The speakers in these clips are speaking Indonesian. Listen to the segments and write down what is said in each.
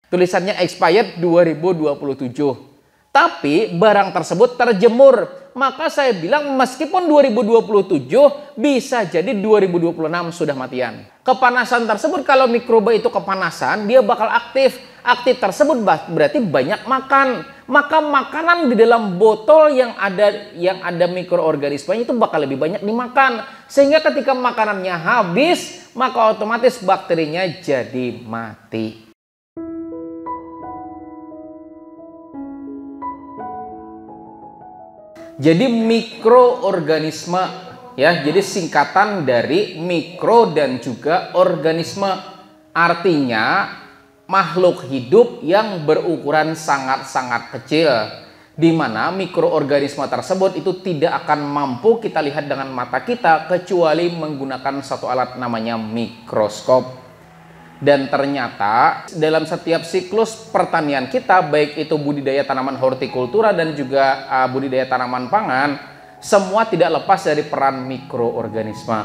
Tulisannya expired 2027. Tapi barang tersebut terjemur. Maka saya bilang meskipun 2027 bisa jadi 2026 sudah matian. Kepanasan tersebut, kalau mikroba itu kepanasan, dia bakal aktif. Aktif tersebut berarti banyak makan. Maka makanan di dalam botol yang ada mikroorganismenya itu bakal lebih banyak dimakan. Sehingga ketika makanannya habis, maka otomatis bakterinya jadi mati. Jadi mikroorganisme, ya, jadi singkatan dari mikro dan juga organisme. Artinya makhluk hidup yang berukuran sangat-sangat kecil, di mana mikroorganisme tersebut itu tidak akan mampu kita lihat dengan mata kita kecuali menggunakan satu alat namanya mikroskop. Dan ternyata dalam setiap siklus pertanian kita, baik itu budidaya tanaman hortikultura dan juga budidaya tanaman pangan, semua tidak lepas dari peran mikroorganisme.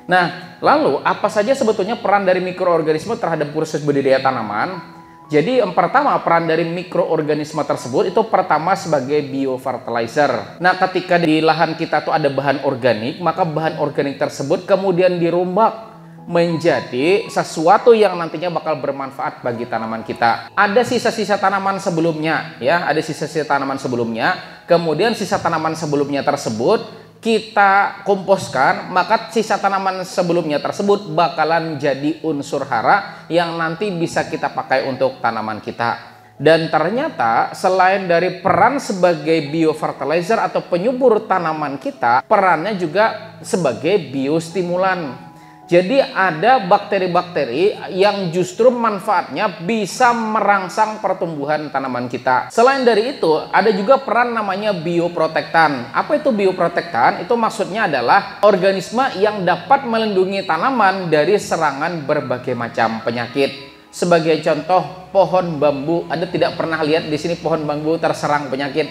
Nah, lalu apa saja sebetulnya peran dari mikroorganisme terhadap proses budidaya tanaman? Jadi yang pertama, peran dari mikroorganisme tersebut itu pertama sebagai biofertilizer. Nah, ketika di lahan kita tuh ada bahan organik, maka bahan organik tersebut kemudian dirombak menjadi sesuatu yang nantinya bakal bermanfaat bagi tanaman kita. Ada sisa-sisa tanaman sebelumnya, ya, ada sisa-sisa tanaman sebelumnya, kemudian sisa tanaman sebelumnya tersebut kita komposkan, maka sisa tanaman sebelumnya tersebut bakalan jadi unsur hara yang nanti bisa kita pakai untuk tanaman kita. Dan ternyata selain dari peran sebagai biofertilizer atau penyubur tanaman kita, perannya juga sebagai biostimulan. Jadi ada bakteri-bakteri yang justru manfaatnya bisa merangsang pertumbuhan tanaman kita. Selain dari itu, ada juga peran namanya bioprotektan. Apa itu bioprotektan? Itu maksudnya adalah organisme yang dapat melindungi tanaman dari serangan berbagai macam penyakit. Sebagai contoh, pohon bambu. Anda tidak pernah lihat di sini pohon bambu terserang penyakit?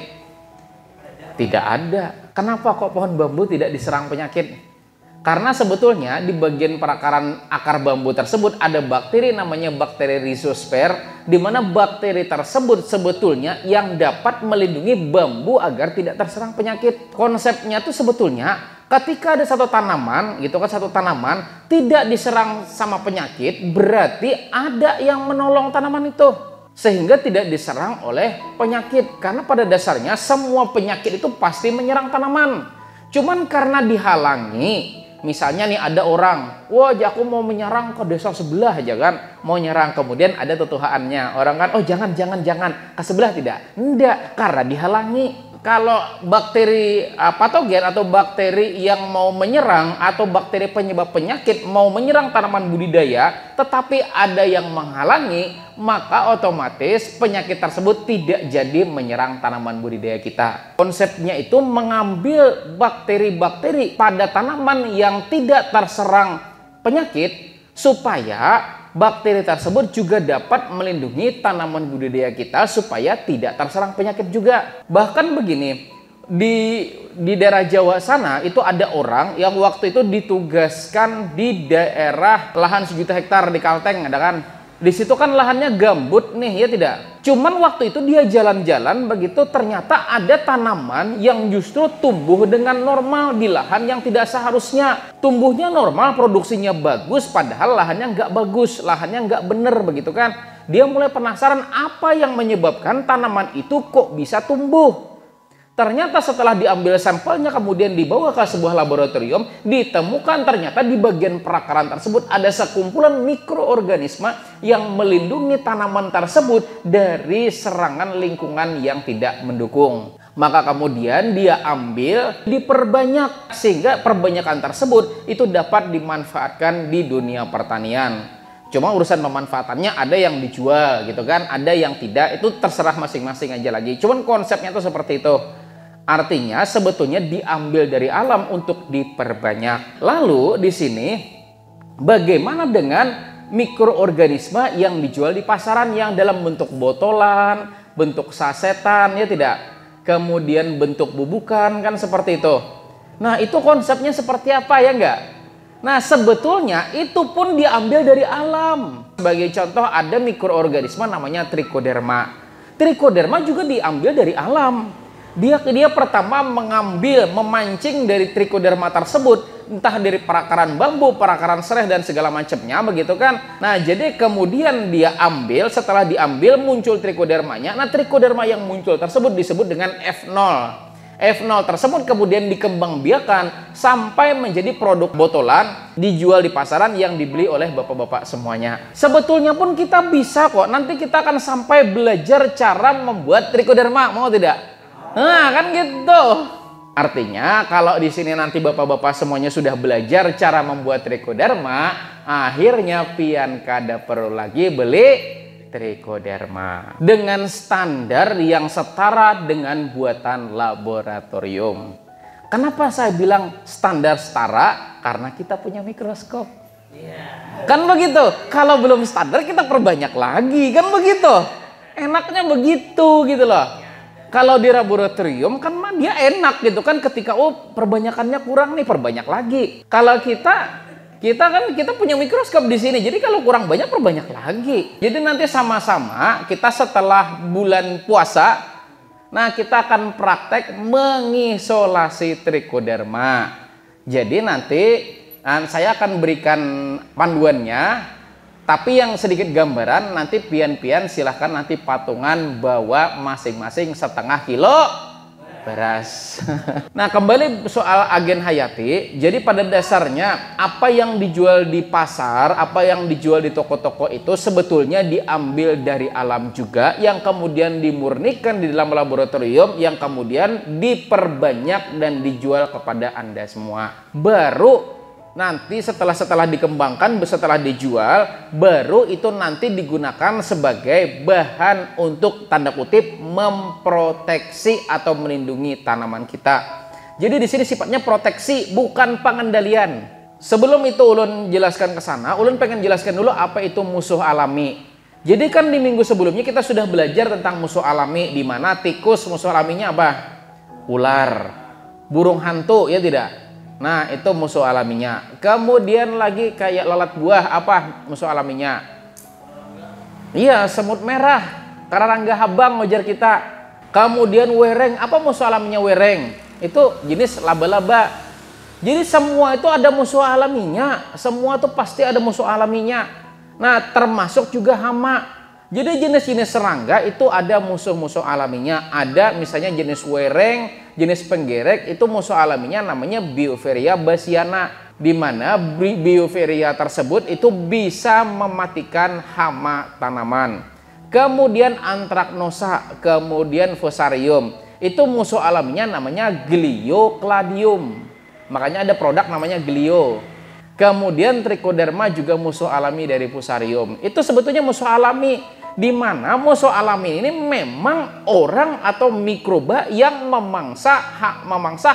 Tidak ada. Kenapa kok pohon bambu tidak diserang penyakit? Karena sebetulnya di bagian perakaran akar bambu tersebut ada bakteri namanya bakteri rhizosfer, di mana bakteri tersebut sebetulnya yang dapat melindungi bambu agar tidak terserang penyakit. Konsepnya tuh sebetulnya ketika ada satu tanaman, gitu kan, satu tanaman tidak diserang sama penyakit, berarti ada yang menolong tanaman itu sehingga tidak diserang oleh penyakit. Karena pada dasarnya semua penyakit itu pasti menyerang tanaman. Cuman karena dihalangi. Misalnya nih ada orang, wah aku mau menyerang ke desa sebelah aja kan, mau nyerang, kemudian ada tutuhaannya, orang kan, oh jangan, ke sebelah tidak, enggak, karena dihalangi. Kalau bakteri patogen atau bakteri yang mau menyerang atau bakteri penyebab penyakit mau menyerang tanaman budidaya, tetapi ada yang menghalangi, maka otomatis penyakit tersebut tidak jadi menyerang tanaman budidaya kita. Konsepnya itu mengambil bakteri-bakteri pada tanaman yang tidak terserang penyakit supaya bakteri tersebut juga dapat melindungi tanaman budidaya kita supaya tidak terserang penyakit juga. Bahkan begini, di daerah Jawa sana itu ada orang yang waktu itu ditugaskan di daerah lahan 1 juta hektar di Kalteng, ada kan? Di situ kan lahannya gambut nih, ya tidak? Cuman waktu itu dia jalan-jalan begitu, ternyata ada tanaman yang justru tumbuh dengan normal di lahan yang tidak seharusnya. Tumbuhnya normal, produksinya bagus, padahal lahannya nggak bagus, lahannya nggak bener begitu kan. Dia mulai penasaran apa yang menyebabkan tanaman itu kok bisa tumbuh. Ternyata setelah diambil sampelnya kemudian dibawa ke sebuah laboratorium, ditemukan ternyata di bagian perakaran tersebut ada sekumpulan mikroorganisme yang melindungi tanaman tersebut dari serangan lingkungan yang tidak mendukung. Maka kemudian dia ambil, diperbanyak, sehingga perbanyakan tersebut itu dapat dimanfaatkan di dunia pertanian. Cuma urusan pemanfaatannya ada yang dijual gitu kan, ada yang tidak, itu terserah masing-masing aja lagi. Cuman konsepnya tuh seperti itu. Artinya sebetulnya diambil dari alam untuk diperbanyak. Lalu di sini bagaimana dengan mikroorganisme yang dijual di pasaran yang dalam bentuk botolan, bentuk sasetan, ya tidak? Kemudian bentuk bubukan, kan seperti itu. Nah, itu konsepnya seperti apa, ya enggak? Nah, sebetulnya itu pun diambil dari alam. Sebagai contoh, ada mikroorganisme namanya trichoderma. Trichoderma juga diambil dari alam. Dia pertama memancing dari trichoderma tersebut, entah dari perakaran bambu, perakaran sereh dan segala macamnya, begitu kan. Nah, jadi kemudian dia ambil, setelah diambil muncul trichodermanya. Nah, trichoderma yang muncul tersebut disebut dengan F0. F0 tersebut kemudian dikembangbiakan sampai menjadi produk botolan, dijual di pasaran yang dibeli oleh bapak-bapak semuanya. Sebetulnya pun kita bisa kok, nanti kita akan sampai belajar cara membuat trichoderma, mau tidak? Nah, kan gitu. Artinya kalau di sini nanti bapak-bapak semuanya sudah belajar cara membuat trichoderma, akhirnya pian kada perlu lagi beli trichoderma dengan standar yang setara dengan buatan laboratorium. Kenapa saya bilang standar setara? Karena kita punya mikroskop. Kan begitu. Kalau belum standar kita perbanyak lagi, kan begitu. Enaknya begitu gitu loh. Kalau di laboratorium kan dia enak gitu kan, ketika perbanyakannya kurang nih, perbanyak lagi. Kalau kita punya mikroskop di sini, jadi kalau kurang banyak perbanyak lagi. Jadi nanti sama-sama kita setelah bulan puasa, nah kita akan praktek mengisolasi trichoderma. Jadi nanti saya akan berikan panduannya, tapi yang sedikit gambaran nanti pian-pian silahkan nanti patungan bawa masing-masing setengah kilo beras. Nah, kembali soal agen hayati. Jadi pada dasarnya apa yang dijual di pasar, apa yang dijual di toko-toko itu sebetulnya diambil dari alam juga, yang kemudian dimurnikan di dalam laboratorium, yang kemudian diperbanyak dan dijual kepada Anda semua. Baru nanti setelah dikembangkan, setelah dijual, baru itu nanti digunakan sebagai bahan untuk tanda kutip memproteksi atau melindungi tanaman kita. Jadi di sini sifatnya proteksi, bukan pengendalian. Sebelum itu ulun jelaskan ke sana, ulun pengen jelaskan dulu apa itu musuh alami. Jadi kan di minggu sebelumnya kita sudah belajar tentang musuh alami, di mana tikus musuh alaminya apa? Ular, burung hantu, ya tidak? Nah, itu musuh alaminya. Kemudian lagi kayak lalat buah, apa musuh alaminya? Iya, semut merah, kararangga habang ngojar kita. Kemudian wereng, apa musuh alaminya wereng? Itu jenis laba-laba. Jadi semua itu ada musuh alaminya. Semua itu pasti ada musuh alaminya. Nah, termasuk juga hama. Jadi jenis-jenis serangga itu ada musuh-musuh alaminya. Ada misalnya jenis wereng, jenis penggerek, itu musuh alaminya namanya Biopheria bassiana, di mana Biopheria tersebut itu bisa mematikan hama tanaman. Kemudian Anthracnosa, kemudian Fusarium, itu musuh alaminya namanya Gliocladium. Makanya ada produk namanya Glio. Kemudian Trichoderma juga musuh alami dari Fusarium. Itu sebetulnya musuh alami, di mana musuh alami ini memang orang atau mikroba yang memangsa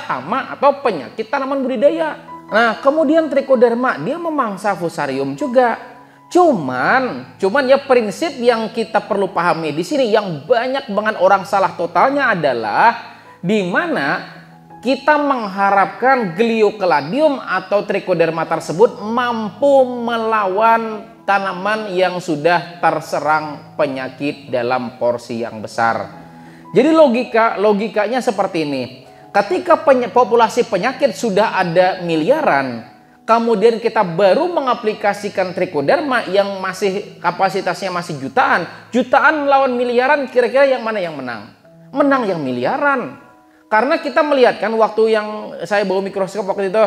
hama atau penyakit tanaman budidaya. Nah, kemudian Trichoderma dia memangsa Fusarium juga. Cuman ya prinsip yang kita perlu pahami di sini yang banyak banget orang salah totalnya adalah di mana kita mengharapkan Gliocladium atau Trichoderma tersebut mampu melawan tanaman yang sudah terserang penyakit dalam porsi yang besar. Jadi logikanya seperti ini. Ketika populasi penyakit sudah ada miliaran, kemudian kita baru mengaplikasikan Trichoderma yang masih kapasitasnya masih jutaan melawan miliaran, kira-kira yang mana yang menang? Menang yang miliaran. Karena kita melihat kan waktu yang saya bawa mikroskop waktu itu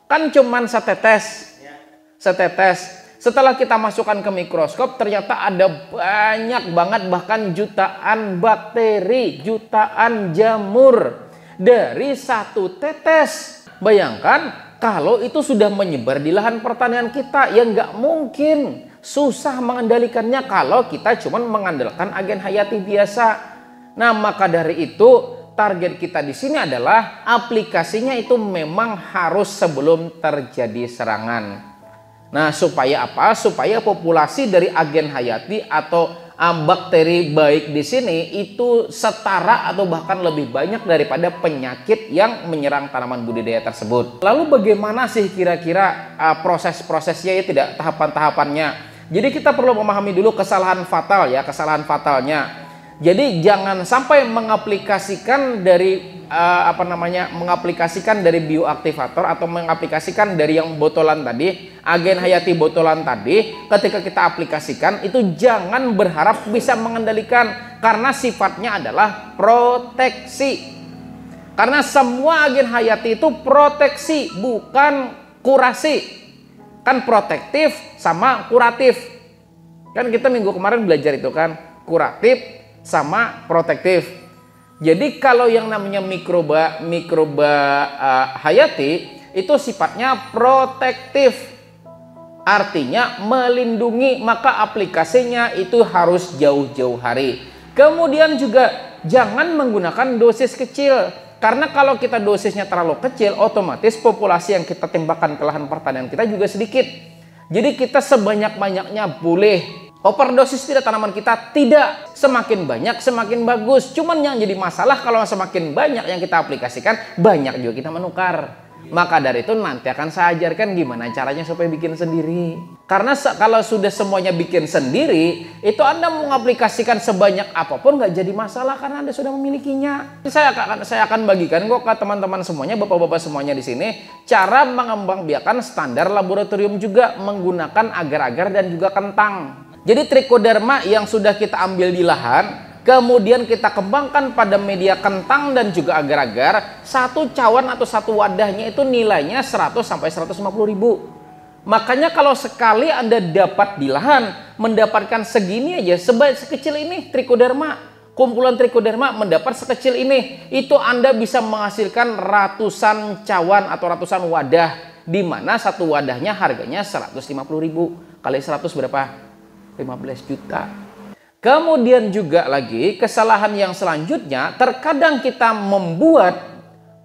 kan cuman setetes. Setelah kita masukkan ke mikroskop ternyata ada banyak banget, bahkan jutaan bakteri, jutaan jamur dari satu tetes. Bayangkan kalau itu sudah menyebar di lahan pertanian kita, ya nggak mungkin, susah mengendalikannya kalau kita cuma mengandalkan agen hayati biasa. Nah, maka dari itu target kita di sini adalah aplikasinya itu memang harus sebelum terjadi serangan. Nah, supaya apa? Supaya populasi dari agen hayati atau bakteri baik di sini itu setara atau bahkan lebih banyak daripada penyakit yang menyerang tanaman budidaya tersebut. Lalu bagaimana sih kira-kira proses-prosesnya ya, tidak tahapan-tahapannya. Jadi kita perlu memahami dulu kesalahan fatal ya, kesalahan fatalnya. Jadi jangan sampai mengaplikasikan dari mengaplikasikan dari bioaktivator atau mengaplikasikan dari yang botolan tadi, agen hayati botolan tadi, ketika kita aplikasikan itu jangan berharap bisa mengendalikan, karena sifatnya adalah proteksi. Karena semua agen hayati itu proteksi, bukan kurasi. Kan protektif sama kuratif. Kan kita minggu kemarin belajar itu kan, kuratif sama protektif. Jadi kalau yang namanya mikroba hayati itu sifatnya protektif, artinya melindungi, maka aplikasinya itu harus jauh-jauh hari. Kemudian juga jangan menggunakan dosis kecil, karena kalau kita dosisnya terlalu kecil, otomatis populasi yang kita tembakkan ke lahan pertanian kita juga sedikit. Jadi kita sebanyak-banyaknya boleh. Overdosis tidak tanaman kita? Tidak. Semakin banyak semakin bagus. Cuman yang jadi masalah kalau semakin banyak yang kita aplikasikan, banyak juga kita menukar. Maka dari itu nanti akan saya ajarkan gimana caranya supaya bikin sendiri. Karena kalau sudah semuanya bikin sendiri, itu Anda mengaplikasikan sebanyak apapun nggak jadi masalah karena Anda sudah memilikinya. Saya akan bagikan kok ke teman-teman semuanya, bapak-bapak semuanya di sini, cara mengembangbiakan standar laboratorium juga menggunakan agar-agar dan juga kentang. Jadi trichoderma yang sudah kita ambil di lahan, kemudian kita kembangkan pada media kentang dan juga agar-agar, satu cawan atau satu wadahnya itu nilainya 100 sampai 150 ribu. Makanya kalau sekali Anda dapat di lahan, mendapatkan segini aja, sekecil ini trichoderma, kumpulan trichoderma mendapat sekecil ini, itu Anda bisa menghasilkan ratusan cawan atau ratusan wadah, di mana satu wadahnya harganya 150 ribu. Kali 100 berapa? 15 juta. Kemudian juga lagi kesalahan yang selanjutnya, terkadang kita membuat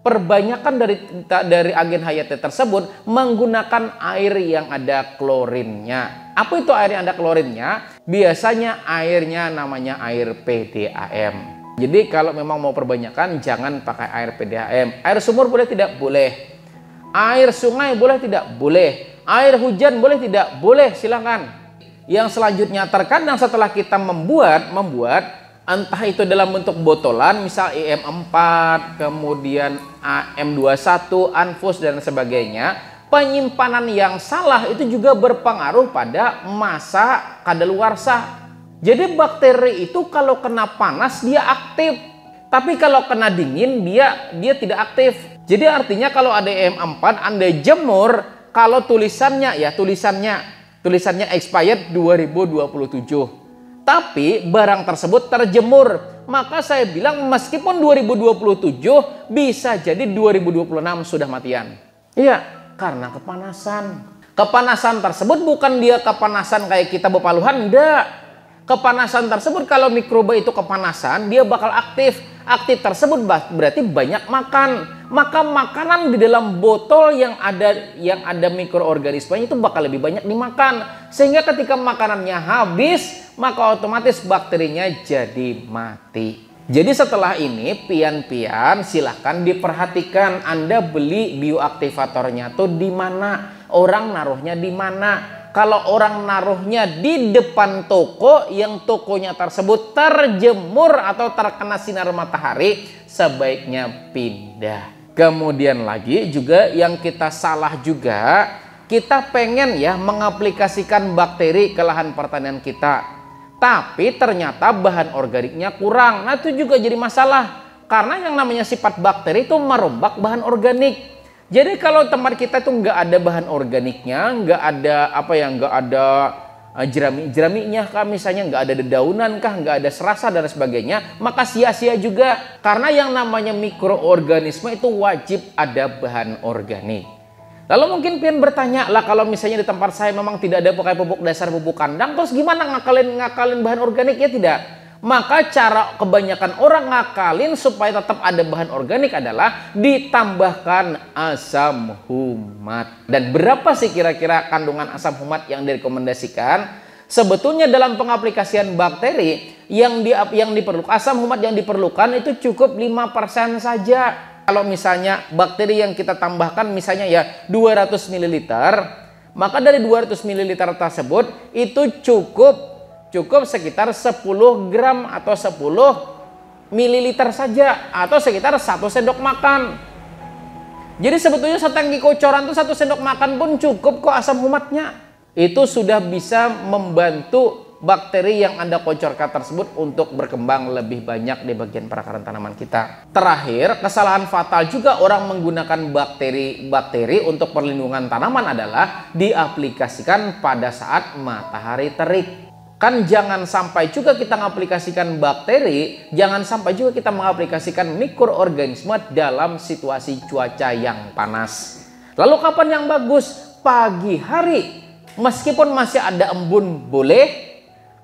perbanyakan dari agen hayati tersebut menggunakan air yang ada klorinnya. Apa itu air yang ada klorinnya? Biasanya airnya namanya air PDAM. Jadi kalau memang mau perbanyakan jangan pakai air PDAM. Air sumur boleh tidak? Boleh. Air sungai boleh tidak? Boleh. Air hujan boleh tidak? Boleh, silakan. Yang selanjutnya, terkadang setelah kita membuat entah itu dalam bentuk botolan, misal IM4, kemudian AM21, Anfus dan sebagainya, penyimpanan yang salah itu juga berpengaruh pada masa kadaluarsa. Jadi bakteri itu kalau kena panas dia aktif, tapi kalau kena dingin dia tidak aktif. Jadi artinya kalau ada IM4 Anda jemur, kalau tulisannya expired 2027. Tapi barang tersebut terjemur. Maka saya bilang meskipun 2027 bisa jadi 2026 sudah matian. Iya, karena kepanasan. Kepanasan tersebut bukan dia kepanasan kayak kita bepaluhan, enggak. Kepanasan tersebut kalau mikroba itu kepanasan, dia bakal aktif. Aktif tersebut berarti banyak makan. Maka makanan di dalam botol yang ada mikroorganismenya itu bakal lebih banyak dimakan. Sehingga ketika makanannya habis, maka otomatis bakterinya jadi mati. Jadi setelah ini pian-pian silahkan diperhatikan Anda beli bioaktivatornya tuh di mana, orang naruhnya di mana. Kalau orang naruhnya di depan toko yang tokonya tersebut terjemur atau terkena sinar matahari, sebaiknya pindah. Kemudian lagi juga yang kita salah juga, kita pengen ya mengaplikasikan bakteri ke lahan pertanian kita, tapi ternyata bahan organiknya kurang. Nah itu juga jadi masalah, karena yang namanya sifat bakteri itu merombak bahan organik. Jadi kalau tempat kita itu nggak ada bahan organiknya, nggak ada jerami-jeraminya kah, misalnya nggak ada dedaunan kah, nggak ada serasa dan sebagainya, maka sia-sia juga. Karena yang namanya mikroorganisme itu wajib ada bahan organik. Lalu mungkin pian bertanya, lah kalau misalnya di tempat saya memang tidak ada pakai pupuk dasar, pupuk kandang, terus gimana ngakalin bahan organik? Ya tidak. Maka cara kebanyakan orang ngakalin supaya tetap ada bahan organik adalah ditambahkan asam humat. Dan berapa sih kira-kira kandungan asam humat yang direkomendasikan? Sebetulnya dalam pengaplikasian bakteri yang diperlukan, asam humat yang diperlukan itu cukup 5% saja. Kalau misalnya bakteri yang kita tambahkan misalnya ya 200 ml, maka dari 200 ml tersebut itu cukup sekitar 10 gram atau 10 ml saja, atau sekitar 1 sendok makan. Jadi sebetulnya setangki kocoran itu 1 sendok makan pun cukup kok asam humatnya. Itu sudah bisa membantu bakteri yang Anda kocorkan tersebut untuk berkembang lebih banyak di bagian perakaran tanaman kita. Terakhir, kesalahan fatal juga orang menggunakan bakteri untuk perlindungan tanaman adalah diaplikasikan pada saat matahari terik. Kan jangan sampai juga kita mengaplikasikan bakteri, jangan sampai juga kita mengaplikasikan mikroorganisme dalam situasi cuaca yang panas. Lalu kapan yang bagus? Pagi hari. Meskipun masih ada embun boleh,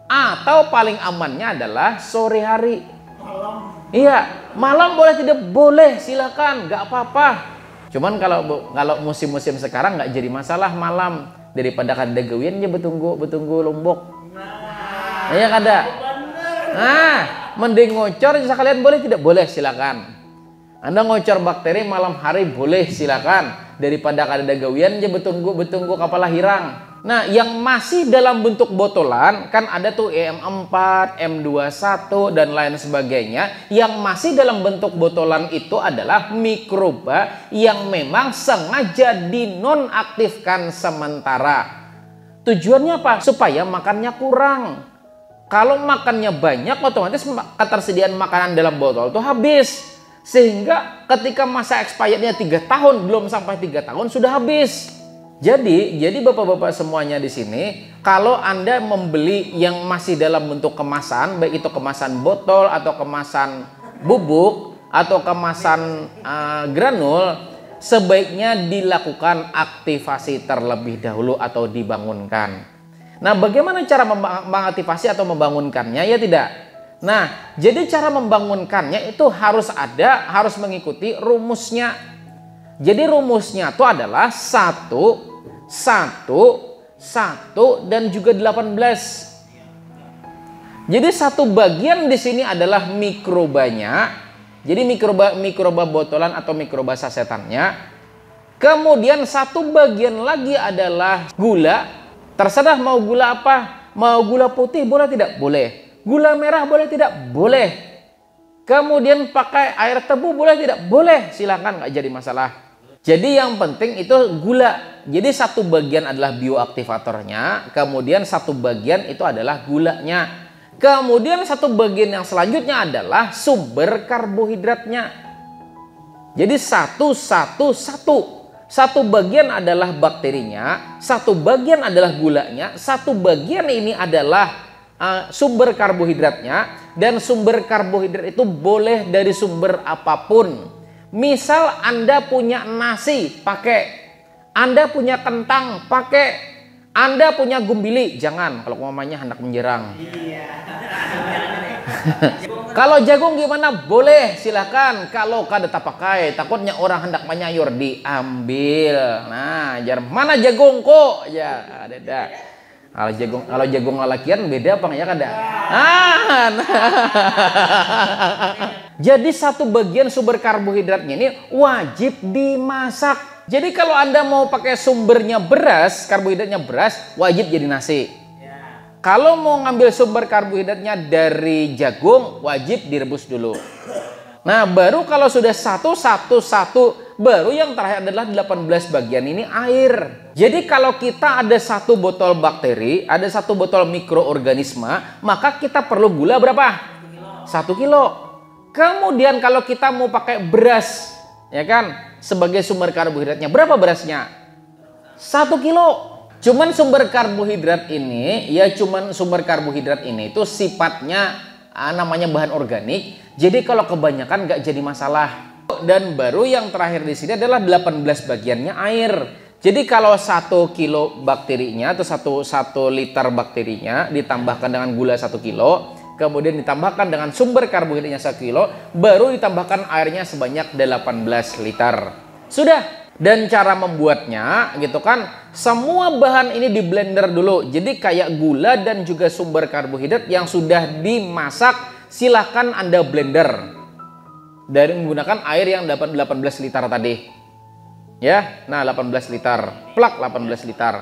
atau paling amannya adalah sore hari. Iya, malam boleh tidak boleh, silakan, nggak apa-apa. Cuman kalau musim-musim sekarang nggak jadi masalah malam, daripada kada gawian aja betunggu lombok. Iya kada. Nah, mending ngocor sekalian boleh tidak boleh, silakan. Anda ngocor bakteri malam hari boleh, silakan, daripada kada gawian aja betunggu kapal hirang. Nah, yang masih dalam bentuk botolan, kan ada tuh EM4, M21, dan lain sebagainya. Yang masih dalam bentuk botolan itu adalah mikroba yang memang sengaja dinonaktifkan sementara. Tujuannya apa? Supaya makannya kurang. Kalau makannya banyak, otomatis ketersediaan makanan dalam botol itu habis. Sehingga ketika masa expirednya 3 tahun, belum sampai 3 tahun sudah habis. Jadi bapak-bapak semuanya di sini, kalau Anda membeli yang masih dalam bentuk kemasan, baik itu kemasan botol atau kemasan bubuk atau kemasan granul, sebaiknya dilakukan aktivasi terlebih dahulu atau dibangunkan. Nah, bagaimana cara mengaktifasi atau membangunkannya? Ya tidak. Nah, jadi cara membangunkannya itu harus mengikuti rumusnya. Jadi rumusnya itu adalah 1, 1 dan juga 18. Jadi satu bagian di sini adalah mikrobanya. Jadi mikroba botolan atau mikroba sasetannya. Kemudian satu bagian lagi adalah gula. Terserah mau gula apa. Mau gula putih boleh tidak? Boleh. Gula merah boleh tidak? Boleh. Kemudian pakai air tebu boleh tidak? Boleh. Silakan, nggak jadi masalah. Jadi yang penting itu gula. Jadi satu bagian adalah bioaktivatornya, kemudian satu bagian itu adalah gulanya. Kemudian satu bagian yang selanjutnya adalah sumber karbohidratnya. Jadi satu. Satu bagian adalah bakterinya, satu bagian adalah gulanya, satu bagian ini adalah sumber karbohidratnya, dan sumber karbohidrat itu boleh dari sumber apapun. Misal Anda punya nasi, pakai. Anda punya kentang, pakai. Anda punya gumbili, jangan. Kalau mamanya hendak menjerang. Kalau jagung gimana? Boleh, silakan. Kalau kada tak pakai, takutnya orang hendak menyayur, diambil. Nah, mana jagung kok? Ya, ada. Kalau jagung lalakian beda apa ya kada? Jadi satu bagian sumber karbohidratnya ini wajib dimasak. Jadi kalau Anda mau pakai sumbernya beras, karbohidratnya beras, wajib jadi nasi. Kalau mau ngambil sumber karbohidratnya dari jagung, wajib direbus dulu. Nah, baru kalau sudah satu, baru yang terakhir adalah 18 bagian ini air. Jadi kalau kita ada satu botol bakteri, ada satu botol mikroorganisme, maka kita perlu gula berapa? 1 kilo. Kemudian kalau kita mau pakai beras, ya kan, sebagai sumber karbohidratnya, berapa berasnya? 1 kilo. Cuman sumber karbohidrat ini itu sifatnya namanya bahan organik. Jadi kalau kebanyakan nggak jadi masalah. Dan baru yang terakhir di sini adalah 18 bagiannya air. Jadi kalau 1 kilo bakterinya atau 1 liter bakterinya ditambahkan dengan gula 1 kilo, kemudian ditambahkan dengan sumber karbohidratnya 1 kilo, baru ditambahkan airnya sebanyak 18 liter. Sudah. Dan cara membuatnya gitu kan, semua bahan ini di blender dulu. Jadi kayak gula dan juga sumber karbohidrat yang sudah dimasak, silahkan Anda blender dari menggunakan air yang dapat 18 liter tadi. Ya, nah 18 liter, plak 18 liter.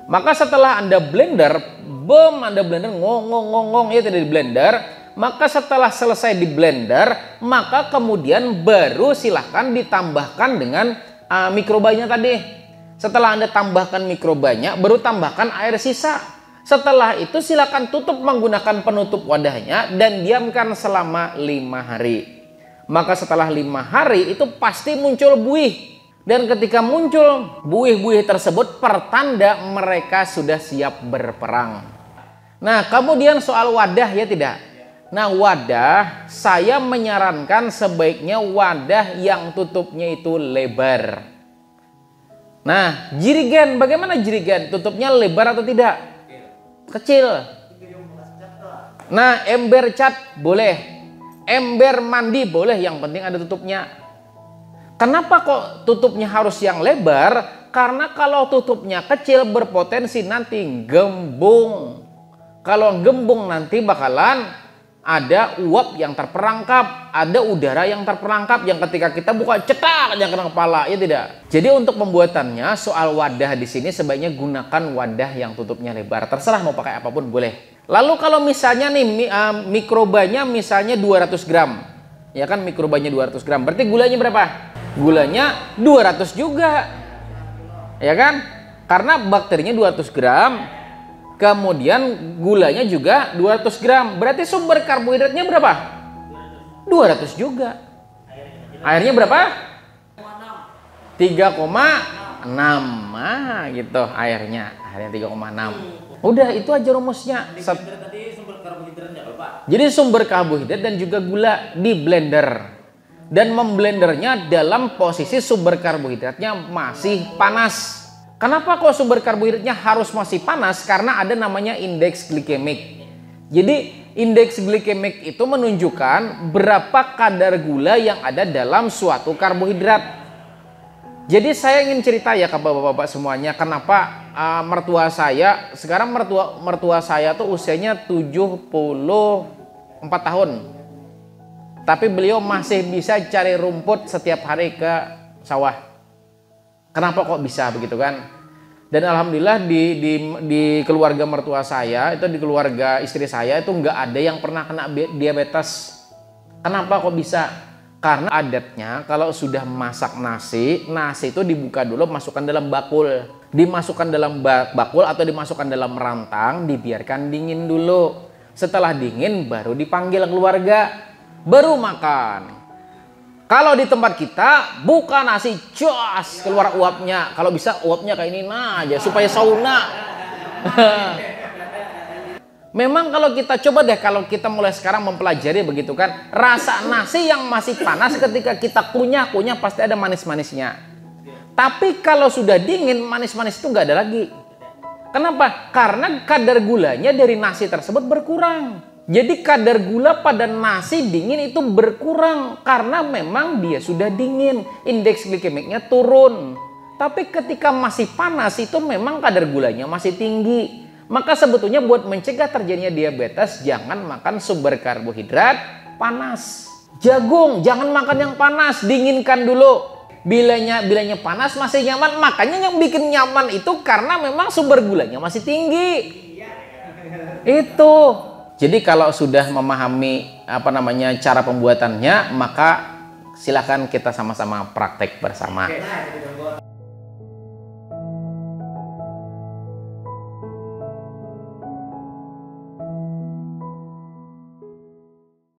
Maka setelah Anda blender, Anda blender ngong ya tidak di blender. Maka setelah selesai di blender, maka kemudian baru silahkan ditambahkan dengan mikrobanya tadi. Setelah Anda tambahkan mikrobanya, baru tambahkan air sisa. Setelah itu silakan tutup menggunakan penutup wadahnya dan diamkan selama 5 hari. Maka setelah 5 hari itu pasti muncul buih. Dan ketika muncul buih-buih tersebut pertanda mereka sudah siap berperang. Nah, kemudian soal wadah ya tidak. Nah, wadah saya menyarankan sebaiknya wadah yang tutupnya itu lebar. Nah, jirigen, bagaimana jirigen? Tutupnya lebar atau tidak? Kecil. Nah, ember cat boleh. Ember mandi boleh, yang penting ada tutupnya. Kenapa kok tutupnya harus yang lebar? Karena kalau tutupnya kecil berpotensi nanti gembung. Kalau gembung nanti bakalan ada uap yang terperangkap, ada udara yang terperangkap yang ketika kita buka cetak aja kena kepala, ya tidak. Jadi untuk pembuatannya soal wadah di sini sebaiknya gunakan wadah yang tutupnya lebar. Terserah mau pakai apapun boleh. Lalu kalau misalnya nih mikrobanya misalnya 200 gram. Ya kan mikrobanya 200 gram. Berarti gulanya berapa? Gulanya 200 juga. Ya kan? Karena bakterinya 200 gram. Kemudian gulanya juga 200 gram. Berarti sumber karbohidratnya berapa? 200 juga. Airnya berapa? 3,6. Nah gitu airnya. Airnya 3,6. Udah itu aja rumusnya. Jadi sumber karbohidrat dan juga gula di blender. Dan memblendernya dalam posisi sumber karbohidratnya masih panas. Kenapa kok sumber karbohidratnya harus masih panas? Karena ada namanya indeks glikemik. Jadi indeks glikemik itu menunjukkan berapa kadar gula yang ada dalam suatu karbohidrat. Jadi saya ingin cerita ya ke bapak-bapak semuanya, kenapa mertua saya, sekarang mertua saya tuh usianya 74 tahun. Tapi beliau masih bisa cari rumput setiap hari ke sawah. Kenapa kok bisa begitu kan? Dan alhamdulillah di keluarga mertua saya, itu di keluarga istri saya itu nggak ada yang pernah kena diabetes. Kenapa kok bisa? Karena adatnya kalau sudah masak nasi itu dibuka dulu, masukkan dalam bakul. Dimasukkan dalam bakul atau dimasukkan dalam rantang, dibiarkan dingin dulu. Setelah dingin baru dipanggil keluarga. Baru makan. Kalau di tempat kita buka nasi jos keluar uapnya. Kalau bisa uapnya kayak ini nah aja supaya sauna. Memang kalau kita coba deh, kalau kita mulai sekarang mempelajari begitu kan, rasa nasi yang masih panas ketika kita kunyah pasti ada manis-manisnya. Tapi kalau sudah dingin manis-manis itu nggak ada lagi. Kenapa? Karena kadar gulanya dari nasi tersebut berkurang. Jadi kadar gula pada nasi dingin itu berkurang karena memang dia sudah dingin, indeks glikemiknya turun. Tapi ketika masih panas itu memang kadar gulanya masih tinggi. Maka sebetulnya buat mencegah terjadinya diabetes, jangan makan sumber karbohidrat panas. Jagung jangan makan yang panas, dinginkan dulu. Bilanya panas masih nyaman, makanya yang bikin nyaman itu karena memang sumber gulanya masih tinggi. Itu. Jadi kalau sudah memahami cara pembuatannya, maka silakan kita sama-sama praktek bersama.